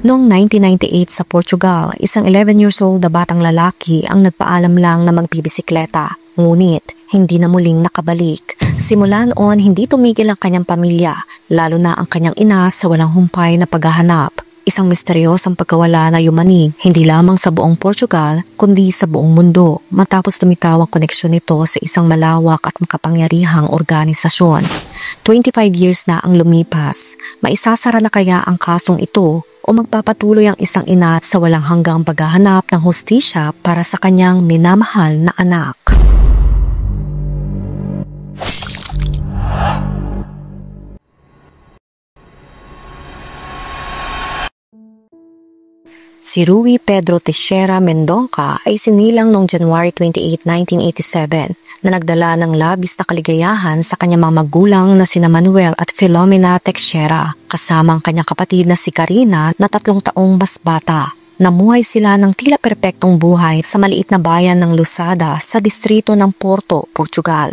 Noong 1998 sa Portugal, isang 11 years old na batang lalaki ang nagpaalam lang na magbibisikleta. Ngunit, hindi na muling nakabalik. Simula noon, hindi tumigil ang kanyang pamilya, lalo na ang kanyang ina sa walang humpay na paghahanap. Isang misteryosong pagkawala na yumanig hindi lamang sa buong Portugal, kundi sa buong mundo matapos tumitaw ang koneksyon nito sa isang malawak at makapangyarihang organisasyon. 25 years na ang lumipas, maisasara na kaya ang kasong ito o magpapatuloy ang isang ina sa walang hanggang paghahanap ng hustisya para sa kanyang minamahal na anak? Si Rui Pedro Teixeira Mendonca ay sinilang noong January 28, 1987 na nagdala ng labis na kaligayahan sa kanyang mga magulang na sina Manuel at Filomena Teixeira, kasama ang kanyang kapatid na si Karina na 3 taong mas bata. Namuhay sila ng tila perpektong buhay sa maliit na bayan ng Lusada sa distrito ng Porto, Portugal.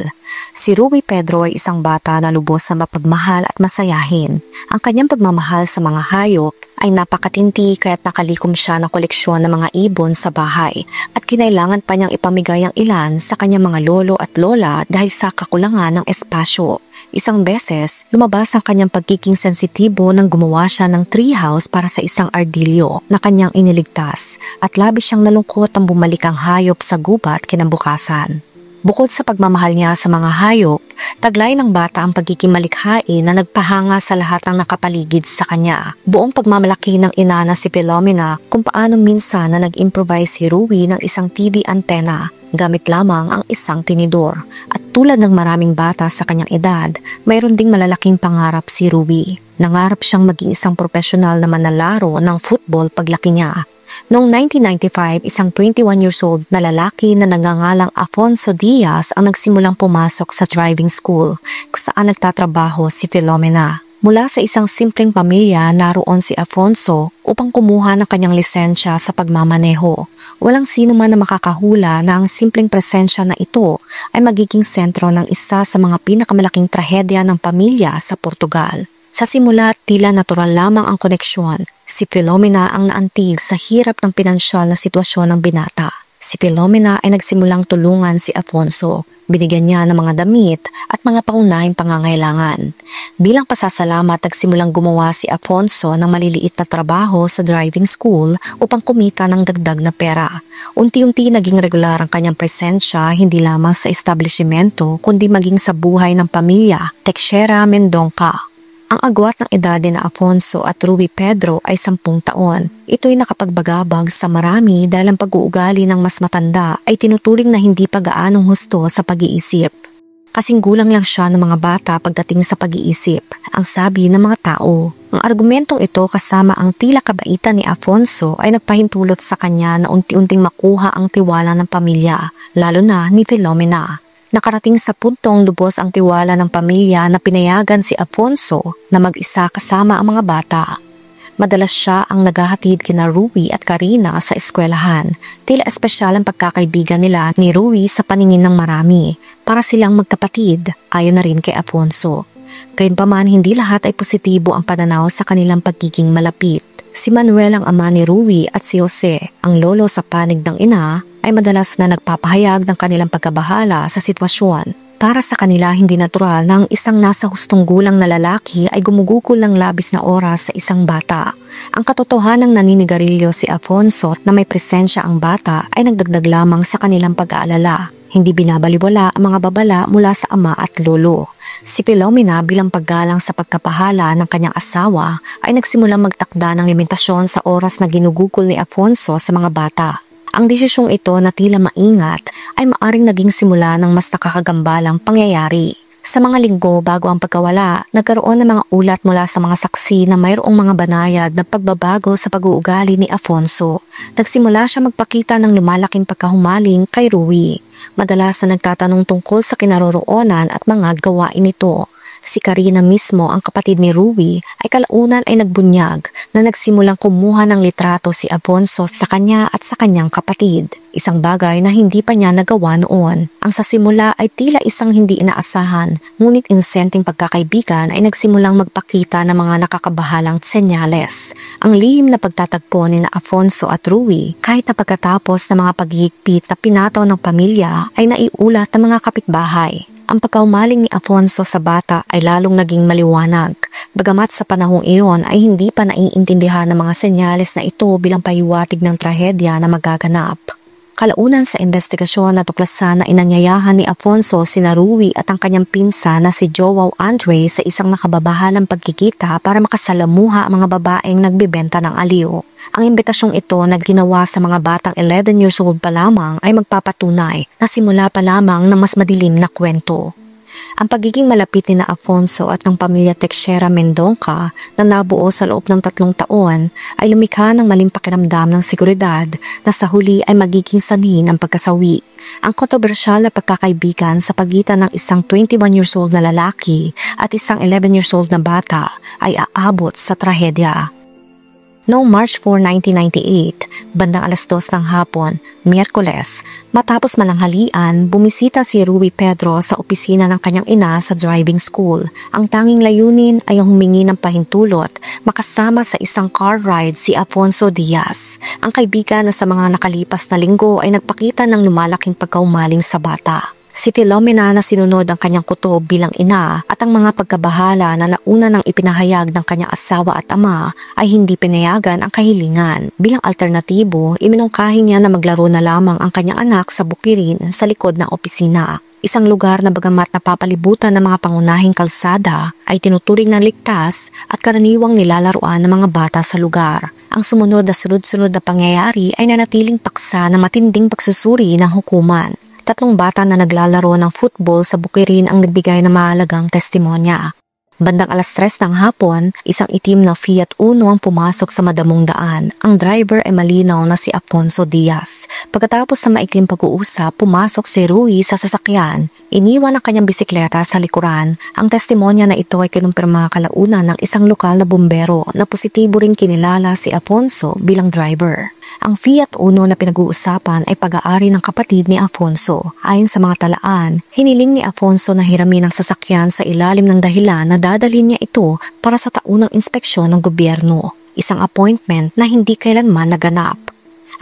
Si Rui Pedro ay isang bata na lubos na mapagmahal at masayahin. Ang kanyang pagmamahal sa mga hayop ay napakatinti kaya't nakalikom siya ng koleksyon ng mga ibon sa bahay at kinailangan pa niyang ipamigay ang ilan sa kanyang mga lolo at lola dahil sa kakulangan ng espasyo. Isang beses, lumabas ang kanyang pagiging sensitibo nang gumawa siya ng treehouse para sa isang ardilyo na kanyang iniligtas at labis siyang nalungkot ang bumalik ang hayop sa gubat kinabukasan. Bukod sa pagmamahal niya sa mga hayop, taglay ng bata ang pagiging malikhain na nagpahanga sa lahat ng nakapaligid sa kanya. Buong pagmamalaki ng ina na si Filomena kung paano minsan na nag-improvise si Rui ng isang TV antenna gamit lamang ang isang tinidor. At tulad ng maraming bata sa kanyang edad, mayroon ding malalaking pangarap si Rui. Nangarap siyang maging isang profesional na manlalaro ng football paglaki niya. Noong 1995, isang 21 years old na lalaki na nagngangalang Afonso Diaz ang nagsimulang pumasok sa driving school kung saan nagtatrabaho si Filomena. Mula sa isang simpleng pamilya, naroon si Afonso upang kumuha ng kanyang lisensya sa pagmamaneho. Walang sino man na makakahula na ang simpleng presensya na ito ay magiging sentro ng isa sa mga pinakamalaking trahedya ng pamilya sa Portugal. Sa simula, tila natural lamang ang koneksyon. Si Filomena ang naantig sa hirap ng pinansyal na sitwasyon ng binata. Si Filomena ay nagsimulang tulungan si Afonso. Binigyan niya ng mga damit at mga pangunahing pangangailangan. Bilang pasasalamat, nagsimulang gumawa si Afonso ng maliliit na trabaho sa driving school upang kumita ng dagdag na pera. Unti-unti naging regular ang kanyang presensya hindi lamang sa establishmento kundi maging sa buhay ng pamilya Teixeira Mendonca. Ang agwat ng edad ni Afonso at Rui Pedro ay 10 taon. Ito'y nakapagbagabag sa marami dahil ang pag-uugali ng mas matanda ay tinuturing na hindi pa gaanong husto sa pag-iisip. Kasing gulang lang siya ng mga bata pagdating sa pag-iisip, ang sabi ng mga tao. Ang argumentong ito kasama ang tila kabaitan ni Afonso ay nagpahintulot sa kanya na unti-unting makuha ang tiwala ng pamilya, lalo na ni Filomena. Nakarating sa puntong lubos ang tiwala ng pamilya na pinayagan si Afonso na mag-isa kasama ang mga bata. Madalas siya ang naghahatid kina Rui at Karina sa eskwelahan. Tila espesyal ang pagkakaibigan nila ni Rui sa paningin ng marami. Para silang magkapatid, ayon na rin kay Afonso. Gayunpaman, hindi lahat ay positibo ang pananaw sa kanilang pagiging malapit. Si Manuel ang ama ni Rui at si Jose, ang lolo sa panig ng ina, ay madalas na nagpapahayag ng kanilang pagkabahala sa sitwasyon. Para sa kanila, hindi natural na ang isang nasa hustong gulang na lalaki ay gumugukol ng labis na oras sa isang bata. Ang katotohanang naninigarilyo si Afonso na may presensya ang bata ay nagdagdag lamang sa kanilang pag-aalala. Hindi binabaliwala ang mga babala mula sa ama at lolo. Si Filomena bilang paggalang sa pagkapahala ng kanyang asawa ay nagsimulang magtakda ng limitasyon sa oras na ginugugol ni Afonso sa mga bata. Ang desisyong ito na tila maingat ay maaring naging simula ng mas nakakagambalang pangyayari. Sa mga linggo bago ang pagkawala, nagkaroon ng mga ulat mula sa mga saksi na mayroong mga banayad na pagbabago sa pag-uugali ni Afonso. Nagsimula siya magpakita ng lumalaking pagkahumaling kay Rui. Madalas na nagtatanong tungkol sa kinaroroonan at mga gawain nito. Si Karina mismo, ang kapatid ni Ruby, ay kalaunan ay nagbunyag na nagsimulang kumuha ng litrato si Afonso sa kanya at sa kanyang kapatid. Isang bagay na hindi pa niya nagawa noon. Ang sa simula ay tila isang hindi inaasahan, ngunit inosenteng pagkakaibigan ay nagsimulang magpakita ng mga nakakabahalang senyales. Ang lihim na pagtatagpo ni na Afonso at Ruby, kahit na pagkatapos ng mga paghihigpit na pinataw ng pamilya, ay naiulat ng mga kapitbahay. Ang pagkaumaling ni Afonso sa bata ay lalong naging maliwanag, bagamat sa panahong iyon ay hindi pa naiintindihan ng mga senyales na ito bilang pahiwatig ng trahedya na magaganap. Kalaunan sa investigasyon na tuklasan na inanyayahan ni Afonso sina Ruby at ang kanyang pinsa na si Joao Andre sa isang nakababahalang pagkikita para makasalamuha ang mga babaeng nagbibenta ng aliw. Ang imbitasyong ito na ginawa sa mga batang 11 years old pa lamang ay magpapatunay na simula pa lamang ng mas madilim na kwento. Ang pagiging malapit ni na Afonso at ng pamilya Teixeira Mendonca na nabuo sa loob ng 3 taon ay lumikha ng maling pakiramdam ng seguridad na sa huli ay magiging sanhi ng pagkasawi. Ang kontrobersyal na pagkakaibigan sa pagitan ng isang 21 years old na lalaki at isang 11 years old na bata ay aabot sa trahedya. Noong March 4, 1998, bandang 2:00 ng hapon, Miyerkules, matapos mananghalian, bumisita si Ruby Pedro sa opisina ng kanyang ina sa driving school. Ang tanging layunin ay ang humingi ng pahintulot makasama sa isang car ride si Afonso Diaz. Ang kaibigan na sa mga nakalipas na linggo ay nagpakita ng lumalaking pagkaumaling sa bata. Si Filomena na sinunod ang kanyang kutob bilang ina at ang mga pagkabahala na nauna nang ipinahayag ng kanyang asawa at ama ay hindi pinayagan ang kahilingan. Bilang alternatibo, iminungkahi niya na maglaro na lamang ang kanyang anak sa bukirin sa likod ng opisina. Isang lugar na bagamat napapalibutan ng mga pangunahing kalsada ay tinuturing na ligtas at karaniwang nilalaruan ng mga bata sa lugar. Ang sumunod na sunod-sunod na pangyayari ay nanatiling paksa na matinding pagsusuri ng hukuman. 3 bata na naglalaro ng football sa bukirin ang nagbigay ng mahalagang testimonya. Bandang 3:00 ng hapon, isang itim na Fiat Uno ang pumasok sa madamong daan. Ang driver ay malinaw na si Afonso Diaz. Pagkatapos sa maikling pag-uusap, pumasok si Ruy sa sasakyan. Iniwan ang kanyang bisikleta sa likuran. Ang testimonya na ito ay kinumpirma kalaunan ng isang lokal na bumbero na positibo ring kinilala si Afonso bilang driver. Ang Fiat Uno na pinag-uusapan ay pag-aari ng kapatid ni Afonso. Ayon sa mga talaan, hiniling ni Afonso na hiramin ang sasakyan sa ilalim ng dahilan na dadalhin niya ito para sa taunang inspeksyon ng gobyerno. Isang appointment na hindi kailanman naganap.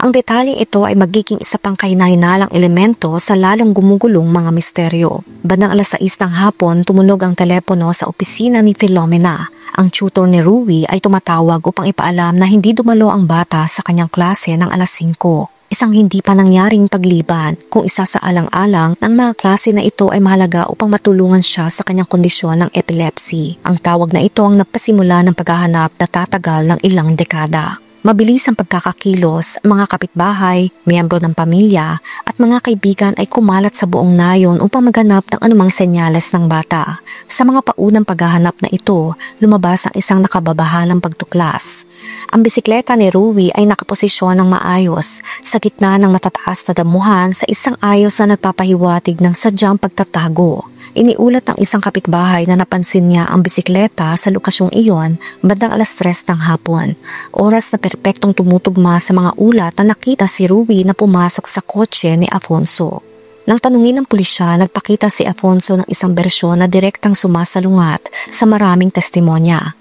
Ang detalyeng ito ay magiging isa pang kahinahinalang elemento sa lalong gumugulong mga misteryo. Bandang 6:00 ng hapon, tumunog ang telepono sa opisina ni Filomena. Ang tutor ni Ruby ay tumatawag upang ipaalam na hindi dumalo ang bata sa kanyang klase ng 5:00. Isang hindi pa nangyaring pagliban kung isa sa alang-alang ng mga klase na ito ay mahalaga upang matulungan siya sa kanyang kondisyon ng epilepsy. Ang tawag na ito ang nagpasimula ng paghahanap na tatagal ng ilang dekada. Mabilis ang pagkakakilos, mga kapitbahay, miyembro ng pamilya at mga kaibigan ay kumalat sa buong nayon upang maghanap ng anumang senyales ng bata. Sa mga paunang paghahanap na ito, lumabas ang isang nakababahalang pagtuklas. Ang bisikleta ni Ruby ay nakaposisyon ng maayos sa gitna ng matataas na damuhan sa isang ayos na nagpapahiwatig ng sadyang pagtatago. Iniulat ng isang kapitbahay na napansin niya ang bisikleta sa lokasyong iyon bandang 3:00 ng hapon. Oras na perpektong tumutugma sa mga ulat na nakita si Ruby na pumasok sa kotse ni Afonso. Nang tanungin ng pulisya, nagpakita si Afonso ng isang bersyon na direktang sumasalungat sa maraming testimonya.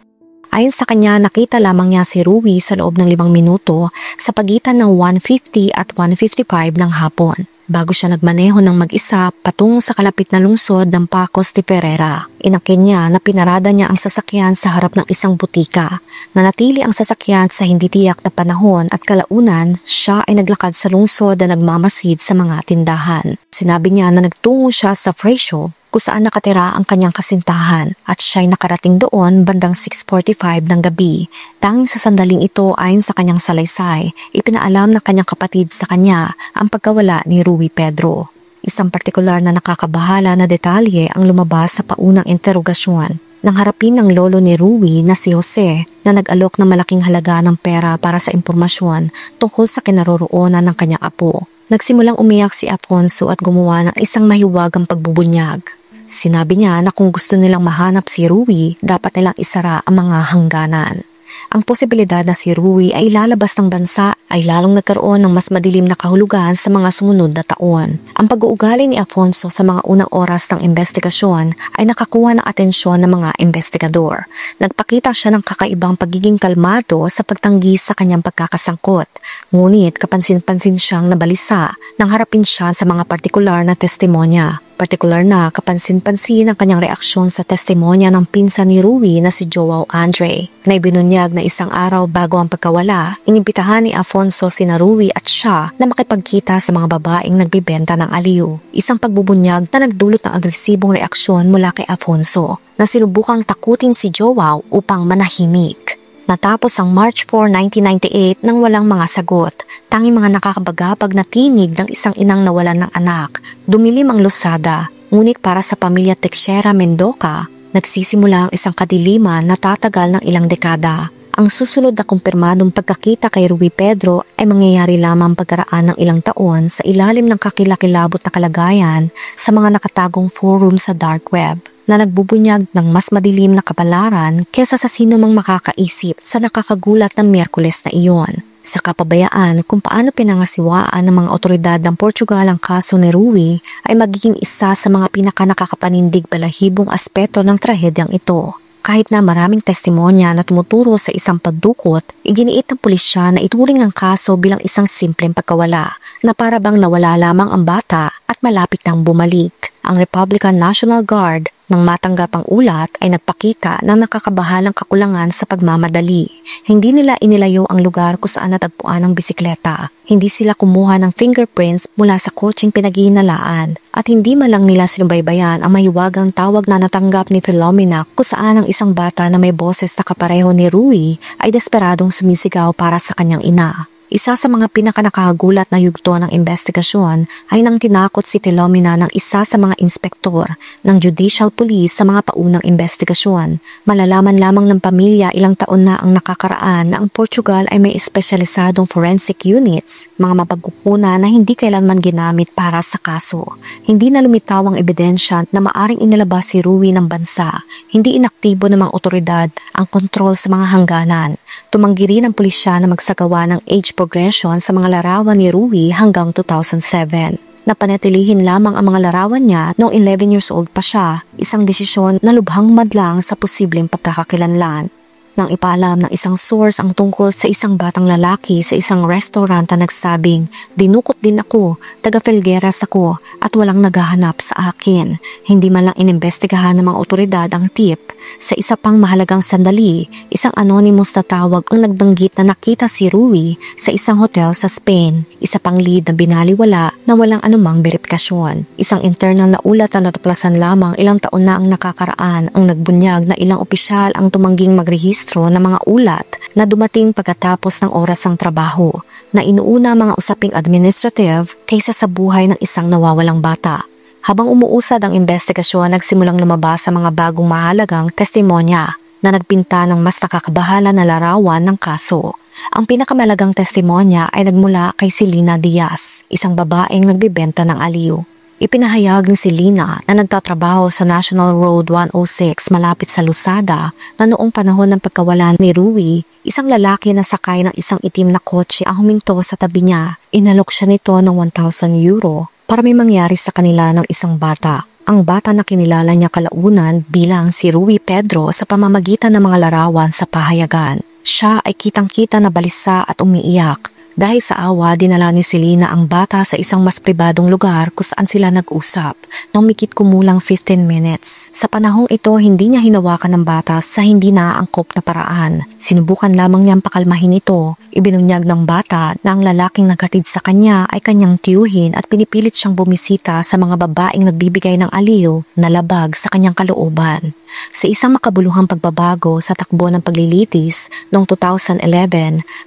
Ayon sa kanya, nakita lamang niya si Ruby sa loob ng 5 minuto sa pagitan ng 1:50 at 1:55 ng hapon. Bago siya nagmaneho ng mag-isa patungo sa kalapit na lungsod ng Pacos de Ferreira. Inakin niya na pinarada niya ang sasakyan sa harap ng isang butika. Nanatili ang sasakyan sa hindi tiyak na panahon at kalaunan siya ay naglakad sa lungsod na nagmamasid sa mga tindahan. Sinabi niya na nagtungo siya sa Freisio kung saan nakatira ang kanyang kasintahan at siya'y nakarating doon bandang 6:45 ng gabi. Tanging sa sandaling ito ayon sa kanyang salaysay, ipinaalam ng kanyang kapatid sa kanya ang pagkawala ni Ruy Pedro. Isang partikular na nakakabahala na detalye ang lumabas sa paunang interogasyon. Nang harapin ng lolo ni Ruy na si Jose na nag-alok ng malaking halaga ng pera para sa impormasyon tungkol sa kinaroroonan ng kanyang apo. Nagsimulang umiyak si Afonso at gumawa ng isang mahiwagang pagbubunyag. Sinabi niya na kung gusto nilang mahanap si Rui, dapat nilang isara ang mga hangganan. Ang posibilidad na si Rui ay ilalabas ng bansa ay lalong nagkaroon ng mas madilim na kahulugan sa mga sumunod na taon. Ang pag-uugali ni Afonso sa mga unang oras ng investigasyon ay nakakuha ng atensyon ng mga investigador. Nagpakita siya ng kakaibang pagiging kalmado sa pagtanggi sa kanyang pagkakasangkot. Ngunit kapansin-pansin siyang nabalisa nang harapin siya sa mga partikular na testimonya. Partikular na kapansin-pansin ang kanyang reaksyon sa testimonya ng pinsan ni Rui na si Joao Andre, na ibinunyag na isang araw bago ang pagkawala, inimbitahan ni Afonso sina Rui at siya na makipagkita sa mga babaeng nagbibenta ng aliw. Isang pagbubunyag na nagdulot ng agresibong reaksyon mula kay Afonso, na sinubukang takutin si Joao upang manahimik. Natapos ang March 4, 1998 nang walang mga sagot. Tanging mga nakakabagabag na tinig ng isang inang nawalan ng anak. Dumilim ang Losada, ngunit para sa pamilya Teixeira Mendoca, nagsisimula ang isang kadiliman na tatagal ng ilang dekada. Ang susunod na kumpirmadong pagkakita kay Rui Pedro ay mangyayari lamang pagkaraan ng ilang taon sa ilalim ng kakilakilabot na kalagayan sa mga nakatagong forum sa dark web, na nagbubunyag ng mas madilim na kapalaran kesa sa sino mang makakaisip sa nakakagulat na Miyerkules na iyon. Sa kapabayaan kung paano pinangasiwaan ng mga otoridad ng Portugal ang kaso ni Rui ay magiging isa sa mga pinakanakakapanindig balahibong aspeto ng trahedyang ito. Kahit na maraming testimonya na tumuturo sa isang pagdukot, iginiit ng pulisya na ituring ang kaso bilang isang simpleng pagkawala, na para bang nawala lamang ang bata at malapit nang bumalik. Ang Republican National Guard, nang matanggap ang ulat, ay nagpakita ng nakakabahalang kakulangan sa pagmamadali. Hindi nila inilayo ang lugar kung saan natagpuan ang bisikleta. Hindi sila kumuha ng fingerprints mula sa kotseng pinaghihinalaan at hindi man lang nila sinubaybayan ang mahiwagang tawag na natanggap ni Filomena kung saan ang isang bata na may boses na kapareho ni Rui ay desperadong sumisigaw para sa kanyang ina. Isa sa mga pinakanakagulat na yugto ng investigasyon ay nang tinakot si Filomena ng isa sa mga inspektor ng Judicial Police sa mga paunang investigasyon. Malalaman lamang ng pamilya ilang taon na ang nakakaraan na ang Portugal ay may espesyalisadong forensic units, mga mapagkukunan na hindi kailanman ginamit para sa kaso. Hindi na lumitaw ang ebidensya na maaring inilabas si Rui ng bansa. Hindi inaktibo ng mga otoridad ang kontrol sa mga hangganan. Tumanggi rin ang pulisya na magsagawa ng age progression sa mga larawan ni Rui hanggang 2007. Napanatilihin lamang ang mga larawan niya noong 11 years old pa siya, isang desisyon na lubhang madlang sa posibleng pagkakakilanlan. Nang ipaalam ng isang source ang tungkol sa isang batang lalaki sa isang restaurant na nagsabing, "Dinukot din ako, taga Felgueras ako at walang naghahanap sa akin." Hindi man lang inimbestigahan ng mga otoridad ang tip. Sa isa pang mahalagang sandali, isang anonymous na tawag ang nagbanggit na nakita si Rui sa isang hotel sa Spain. Isa pang lead na binaliwala na walang anumang beripikasyon. Isang internal na ulat na natuklasan lamang ilang taon na ang nakakaraan ang nagbunyag na ilang opisyal ang tumangging magrehistro ng mga ulat na dumating pagkatapos ng oras ng trabaho, na inuuna mga usaping administrative kaysa sa buhay ng isang nawawalang bata. Habang umuusad ang investigasyon, nagsimulang lumabas sa mga bagong mahalagang testimonya na nagpinta ng mas nakakabahala na larawan ng kaso. Ang pinakamalagang testimonya ay nagmula kay Selena Diaz, isang babaeng nagbebenta ng aliw. Ipinahayag ni Selena na nagtatrabaho sa National Road 106 malapit sa Losada na noong panahon ng pagkawala ni Rui, isang lalaki na sakay ng isang itim na kotse ang huminto sa tabi niya. Inalok siya nito ng 1,000 euro para may mangyari sa kanila ng isang bata. Ang bata na kinilala niya kalaunan bilang si Rui Pedro sa pamamagitan ng mga larawan sa pahayagan. Siya ay kitang-kita na balisa at umiiyak. Dahil sa awa, dinala ni Selena ang bata sa isang mas pribadong lugar kung saan sila nag-usap nang mikit kumulang 15 minutes. Sa panahong ito, hindi niya hinawakan ng bata sa hindi naaangkop na paraan. Sinubukan lamang niyang pakalmahin ito. Ibinunyag ng bata na ang lalaking naghatid sa kanya ay kanyang tiyuhin at pinipilit siyang bumisita sa mga babaeng nagbibigay ng aliw na labag sa kanyang kalooban. Sa isang makabuluhang pagbabago sa takbo ng paglilitis noong 2011,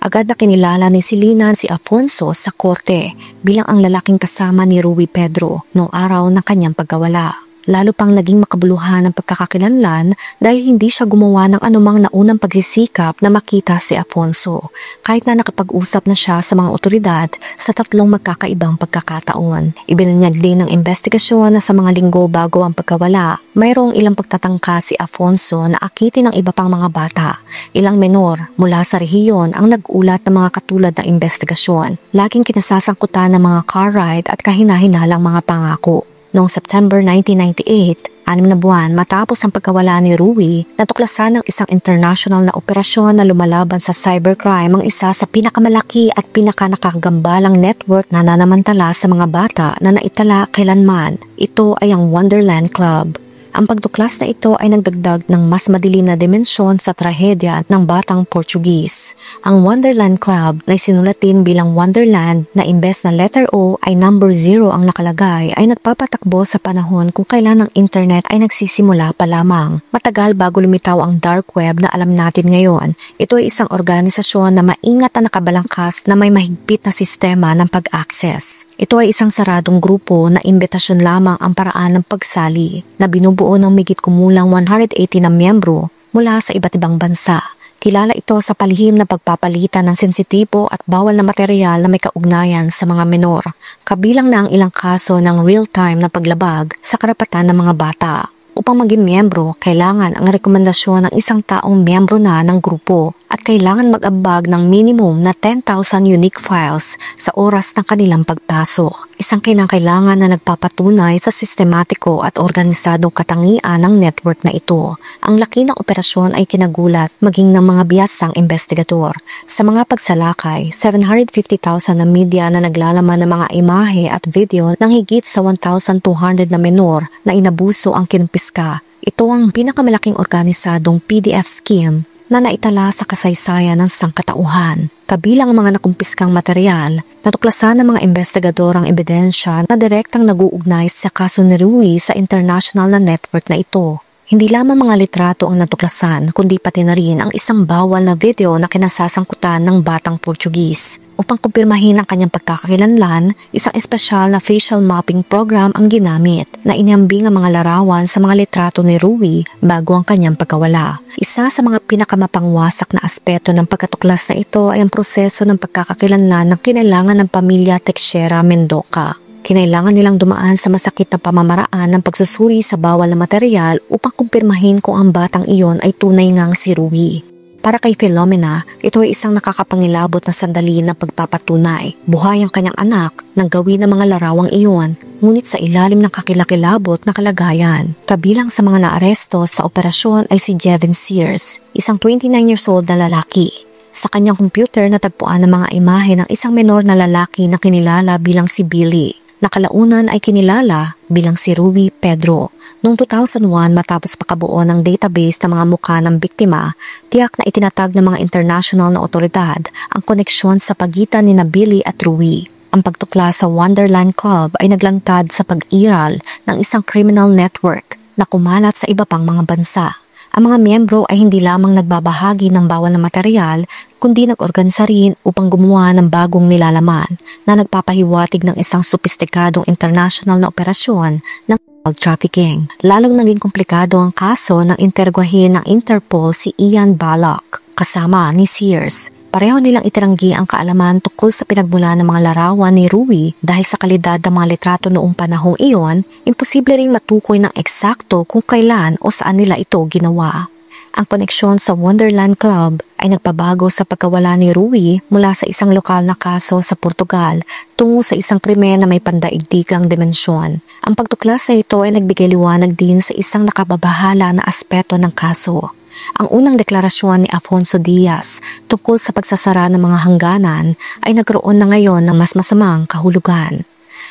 agad na kinilala ni Selena si Afonso sa korte bilang ang lalaking kasama ni Rui Pedro noong araw ng kanyang pagkawala. Lalo pang naging makabuluhan ang pagkakakilanlan dahil hindi siya gumawa ng anumang naunang pagsisikap na makita si Afonso, kahit na nakapag-usap na siya sa mga otoridad sa 3 magkakaibang pagkakataon. Ibinunyag din ng investigasyon na sa mga linggo bago ang pagkawala, mayroong ilang pagtatangka si Afonso na akitin ng iba pang mga bata. Ilang menor mula sa rehiyon ang nag-ulat ng mga katulad na investigasyon. Laging kinasasangkutan ng mga car ride at kahina-hinalang mga pangako. Noong September 1998, 6 na buwan matapos ang pagkawala ni Ruby, natuklasan ng isang international na operasyon na lumalaban sa cybercrime ang isa sa pinakamalaki at pinakanakagambalang network na nanamantala sa mga bata na naitala kailanman. Ito ay ang Wonderland Club. Ang pagtuklas na ito ay nagdagdag ng mas madilim na dimensyon sa trahedya ng batang Portuguese. Ang Wonderland Club na sinulatin bilang Wonderland na imbes na letter O ay number 0 ang nakalagay ay nagpapatakbo sa panahon kung kailan ang internet ay nagsisimula pa lamang. Matagal bago lumitaw ang dark web na alam natin ngayon, ito ay isang organisasyon na maingat at nakabalangkas na may mahigpit na sistema ng pag-access. Ito ay isang saradong grupo na imbitasyon lamang ang paraan ng pagsali na binubuo ng migit kumulang 180 na miyembro mula sa iba't ibang bansa. Kilala ito sa palihim na pagpapalitan ng sensitibo at bawal na material na may kaugnayan sa mga menor, kabilang na ang ilang kaso ng real-time na paglabag sa karapatan ng mga bata. Upang maging miyembro, kailangan ang rekomendasyon ng isang taong miyembro na ng grupo at kailangan mag-ambag ng minimum na 10,000 unique files sa oras ng kanilang pagpasok. Isang kinakailangan na nagpapatunay sa sistematiko at organisadong katangian ng network na ito. Ang laki ng operasyon ay kinagulat maging ng mga biyasang investigador. Sa mga pagsalakay, 750,000 na media na naglalaman ng mga imahe at video ng higit sa 1,200 na menor na inabuso ang kinumpiska. Ito ang pinakamalaking organisadong PDF scheme na naitala sa kasaysayan ng sangkatauhan. Kabilang ang mga nakumpiskang material, natuklasan ng mga investigador ang ebidensya na direktang nag-uugnay sa kaso ni Rui sa international na network na ito. Hindi lamang mga litrato ang natuklasan, kundi pati na rin ang isang bawal na video na kinasasangkutan ng batang Portuguese. Upang kumpirmahin ang kanyang pagkakakilanlan, isang espesyal na facial mapping program ang ginamit na iniambing ang mga larawan sa mga litrato ni Rui bago ang kanyang pagkawala. Isa sa mga pinakamapangwasak na aspeto ng pagkatuklas na ito ay ang proseso ng pagkakakilanlan ng kinailangan ng pamilya Teixeira Mendoca. Kinailangan nilang dumaan sa masakit na pamamaraan ng pagsusuri sa bawal na material upang kumpirmahin kung ang batang iyon ay tunay ngang si Rui. Para kay Filomena, ito ay isang nakakapangilabot na sandali na pagpapatunay. Buhay ang kanyang anak nang gawin ng mga larawang iyon, ngunit sa ilalim ng kakilakilabot na kalagayan. Kabilang sa mga naaresto sa operasyon ay si Jevin Sears, isang 29 years old na lalaki. Sa kanyang computer natagpuan ng mga imahe ng isang menor na lalaki na kinilala bilang si Billy. Nakalaunan ay kinilala bilang si Rui Pedro. Noong 2001 matapos pakabuo ng database ng mga mukha ng biktima, tiyak na itinatag ng mga international na otoridad ang koneksyon sa pagitan ni Billy at Rui. Ang pagtuklas sa Wonderland Club ay naglantad sa pag-iral ng isang criminal network na kumalat sa iba pang mga bansa. Ang mga miyembro ay hindi lamang nagbabahagi ng bawal na material, kundi nag-organisa rin upang gumawa ng bagong nilalaman na nagpapahiwatig ng isang sopistikadong international na operasyon ng drug trafficking. Lalong naging komplikado ang kaso ng intergwahin ng Interpol si Ian Balak kasama ni Sears. Pareho nilang itiranggi ang kaalaman tungkol sa pinagmula ng mga larawan ni Rui dahil sa kalidad ng mga litrato noong panahong iyon, imposible ring matukoy ng eksakto kung kailan o saan nila ito ginawa. Ang koneksyon sa Wonderland Club ay nagpabago sa pagkawala ni Rui mula sa isang lokal na kaso sa Portugal tungo sa isang krimen na may pandaigdigang dimensyon. Ang pagtuklas na ito ay nagbigay liwanag din sa isang nakababahala na aspeto ng kaso. Ang unang deklarasyon ni Afonso Diaz tungkol sa pagsasara ng mga hangganan ay nagkaroon na ngayon ng mas masamang kahulugan.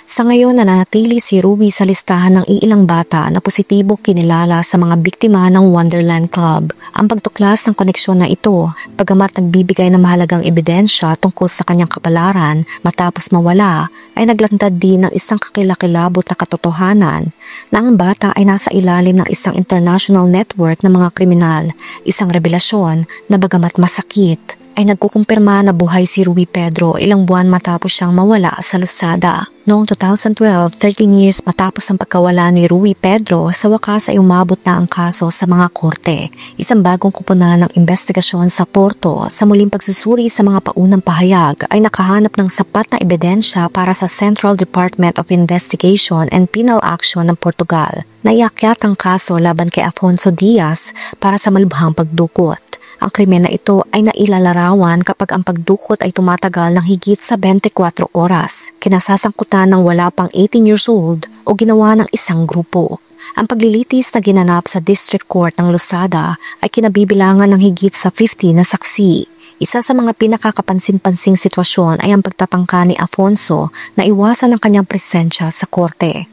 Sa ngayon nananatili si Rui sa listahan ng iilang bata na positibo kinilala sa mga biktima ng Wonderland Club. Ang pagtuklas ng koneksyon na ito, pagamat nagbibigay ng mahalagang ebidensya tungkol sa kanyang kapalaran matapos mawala, ay naglantad din ng isang kakilakilabot na katotohanan na ang bata ay nasa ilalim ng isang international network ng mga kriminal, isang revelasyon na bagamat masakit, ay nagkukumpirma na buhay si Ruby Pedro ilang buwan matapos siyang mawala sa Lusada. Noong 2012, 13 years matapos ang pagkawala ni Ruby Pedro, sa wakas ay umabot na ang kaso sa mga korte. Isang bagong kupunan ng investigasyon sa Porto sa muling pagsusuri sa mga paunang pahayag ay nakahanap ng sapat na ebidensya para sa Central Department of Investigation and Penal Action ng Portugal na iakyat ang kaso laban kay Afonso Diaz para sa malubhang pagdukot. Ang krimen na ito ay nailalarawan kapag ang pagdukot ay tumatagal ng higit sa 24 oras, kinasasangkutan ng wala pang 18 years old o ginawa ng isang grupo. Ang paglilitis na ginanap sa District Court ng Lusada ay kinabibilangan ng higit sa 50 na saksi. Isa sa mga pinakakapansin-pansing sitwasyon ay ang pagtatangka ni Afonso na iwasan ang kanyang presensya sa korte.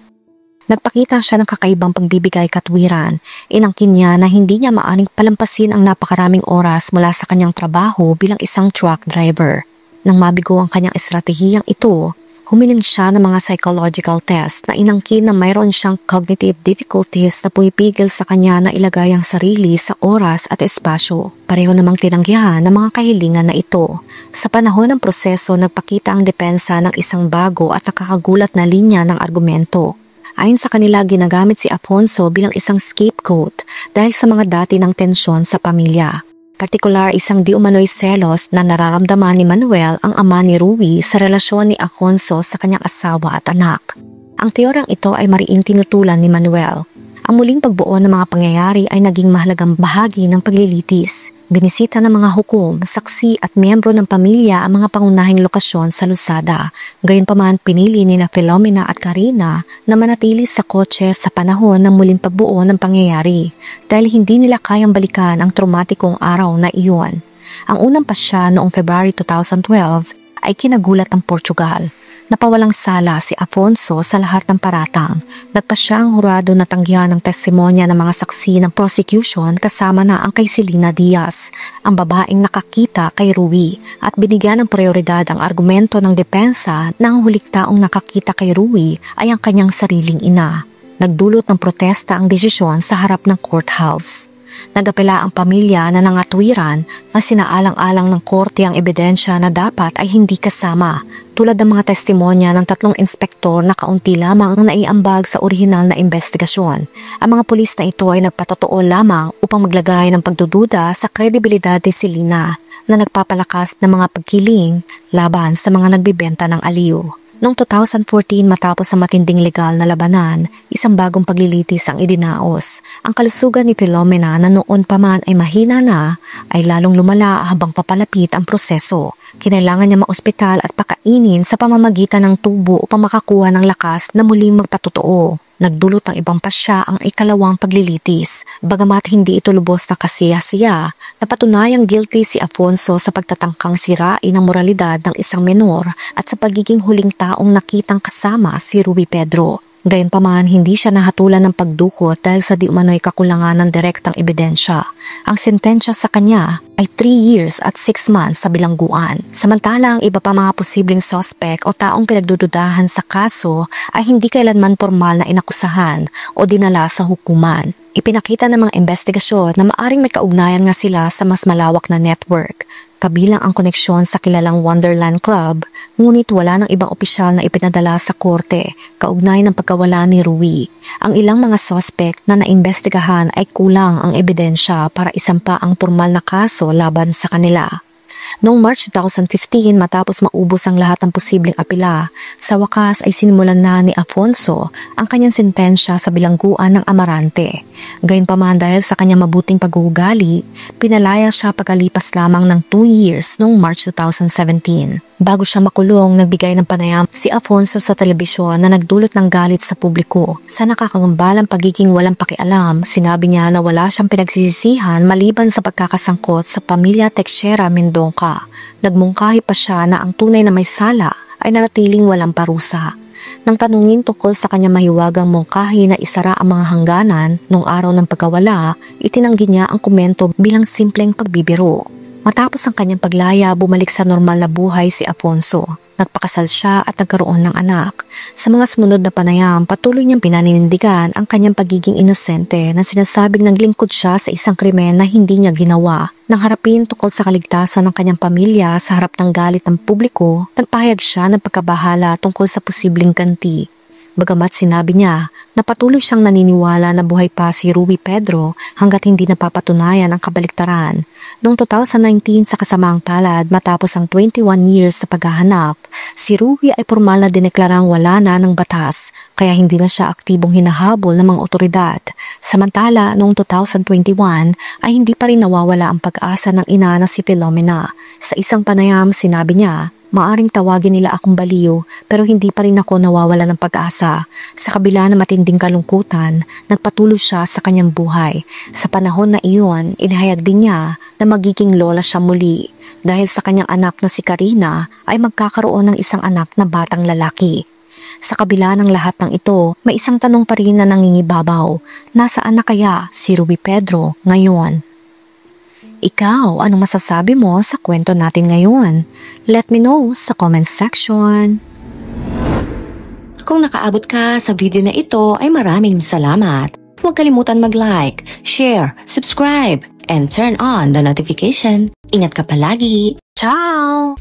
Nagpakita siya ng kakaibang pagbibigay katwiran. Inangkin niya na hindi niya maaring palampasin ang napakaraming oras mula sa kanyang trabaho bilang isang truck driver. Nang mabigo ang kanyang estratehiyang ito, humiling siya ng mga psychological test na inangkin na mayroon siyang cognitive difficulties na pumipigil sa kanya na ilagay ang sarili sa oras at espasyo. Pareho namang tinanggihan ng mga kahilingan na ito. Sa panahon ng proseso, nagpakita ang depensa ng isang bago at nakakagulat na linya ng argumento. Ayon sa kanila, ginagamit si Afonso bilang isang scapegoat dahil sa mga dati ng tensyon sa pamilya. Partikular isang di umano'y selos na nararamdaman ni Manuel, ang ama ni Ruby, sa relasyon ni Afonso sa kanyang asawa at anak. Ang teoryang ito ay mariing tinutulan ni Manuel. Ang muling pagbuo ng mga pangyayari ay naging mahalagang bahagi ng paglilitis. Binisita ng mga hukom, saksi at miyembro ng pamilya ang mga pangunahing lokasyon sa Lusada. Gayunpaman, pinili nina Filomena at Karina na manatili sa kotse sa panahon ng muling pagbuo ng pangyayari dahil hindi nila kayang balikan ang traumatikong araw na iyon. Ang unang pasya noong February 2012 ay kinagulat ng Portugal. Napawalang sala si Afonso sa lahat ng paratang. Nagpasya ang hurado na tanggihan ng testimonya ng mga saksi ng prosecution kasama na ang kay Selena Diaz, ang babaeng nakakita kay Ruby, at binigyan ng prioridad ang argumento ng depensa na ang huling taong nakakita kay Ruby ay ang kanyang sariling ina. Nagdulot ng protesta ang desisyon sa harap ng courthouse. Nagapela ang pamilya na nangatwiran na sinaalang-alang ng korte ang ebidensya na dapat ay hindi kasama, tulad ng mga testimonya ng 3 inspektor na kaunti lamang ang naiambag sa orihinal na investigasyon. Ang mga pulis na ito ay nagpatotoo lamang upang maglagay ng pagdududa sa kredibilidad ni Selena na nagpapalakas ng mga pagkiling laban sa mga nagbibenta ng aliw. Noong 2014, matapos sa matinding legal na labanan, isang bagong paglilitis ang idinaos. Ang kalusugan ni Filomena na noon pa man ay mahina na, ay lalong lumala habang papalapit ang proseso. Kinailangan niya maospital at pakainin sa pamamagitan ng tubo upang makakuha ng lakas na muling magpatotoo. Nagdulot ng ibang pasya ang ikalawang paglilitis. Bagamat hindi ito lubos na kasiya-siya, napatunayang guilty si Afonso sa pagtatangkang sirain ang moralidad ng isang menor at sa pagiging huling taong nakitang kasama si Ruby Pedro. Gayunpaman, hindi siya nahatulan ng pagdukot dahil sa di umano'y kakulangan ng direktang ebidensya. Ang sentensya sa kanya ay 3 years at 6 months sa bilangguan. Samantala, ang iba pa mga posibleng suspect o taong pinagdududahan sa kaso ay hindi kailanman formal na inakusahan o dinala sa hukuman. Ipinakita ng mga investigasyon na maaring may kaugnayan nga sila sa mas malawak na network, kabilang ang koneksyon sa kilalang Wonderland Club, ngunit wala ng ibang opisyal na ipinadala sa korte kaugnay ng pagkawala ni Ruby. Ang ilang mga suspect na naimbestigahan ay kulang ang ebidensya para isampa ang formal na kaso laban sa kanila. Noong March 2015, matapos maubos ang lahat ng posibleng apela, sa wakas ay sinimulan na ni Afonso ang kanyang sentensya sa bilangguan ng Amarante. Gayunpaman, dahil sa kanyang mabuting pag-uugali, pinalaya siya pagkalipas lamang ng 2 years noong March 2017. Bago siya makulong, nagbigay ng panayam si Afonso sa telebisyon na nagdulot ng galit sa publiko. Sa nakakagambalang pagiging walang pakialam, sinabi niya na wala siyang pinagsisisihan maliban sa pagkakasangkot sa pamilya Teixeira Mendonca. Nagmungkahi pa siya na ang tunay na may sala ay nanatiling walang parusa. Nang tanungin tungkol sa kanya mahiwagang mungkahi na isara ang mga hangganan noong araw ng pagkawala, itinanggi niya ang komento bilang simpleng pagbibiro. Matapos ang kanyang paglaya, bumalik sa normal na buhay si Afonso. Nagpakasal siya at nagkaroon ng anak. Sa mga sumunod na panayam, patuloy niyang pinaninindigan ang kanyang pagiging inosente na sinasabing naglingkod siya sa isang krimen na hindi niya ginawa. Nang harapin tungkol sa kaligtasan ng kanyang pamilya sa harap ng galit ng publiko, nagpahayag siya ng pagkabahala tungkol sa posibleng ganti. Bagamat sinabi niya na patuloy siyang naniniwala na buhay pa si Ruby Pedro hanggat hindi napapatunayan ang kabaliktaran. Noong 2019 sa kasamaang palad matapos ang 21 years sa paghahanap, si Ruby ay formal na dineklarang wala na ng batas kaya hindi na siya aktibong hinahabol ng mga otoridad. Samantala noong 2021 ay hindi pa rin nawawala ang pag-asa ng ina na si Filomena. Sa isang panayam sinabi niya, "Maaring tawagin nila akong baliw pero hindi pa rin ako nawawala ng pag-asa." Sa kabila ng matinding kalungkutan, nagpatuloy siya sa kanyang buhay. Sa panahon na iyon, inihayag din niya na magiging lola siya muli. Dahil sa kanyang anak na si Karina ay magkakaroon ng isang anak na batang lalaki. Sa kabila ng lahat ng ito, may isang tanong pa rin na nangingibabaw. Nasaan na kaya si Ruby Pedro ngayon? Ikaw, anong masasabi mo sa kwento natin ngayon? Let me know sa comment section. Kung nakaabot ka sa video na ito ay maraming salamat. Huwag kalimutan mag-like, share, subscribe, and turn on the notification. Ingat ka palagi. Ciao!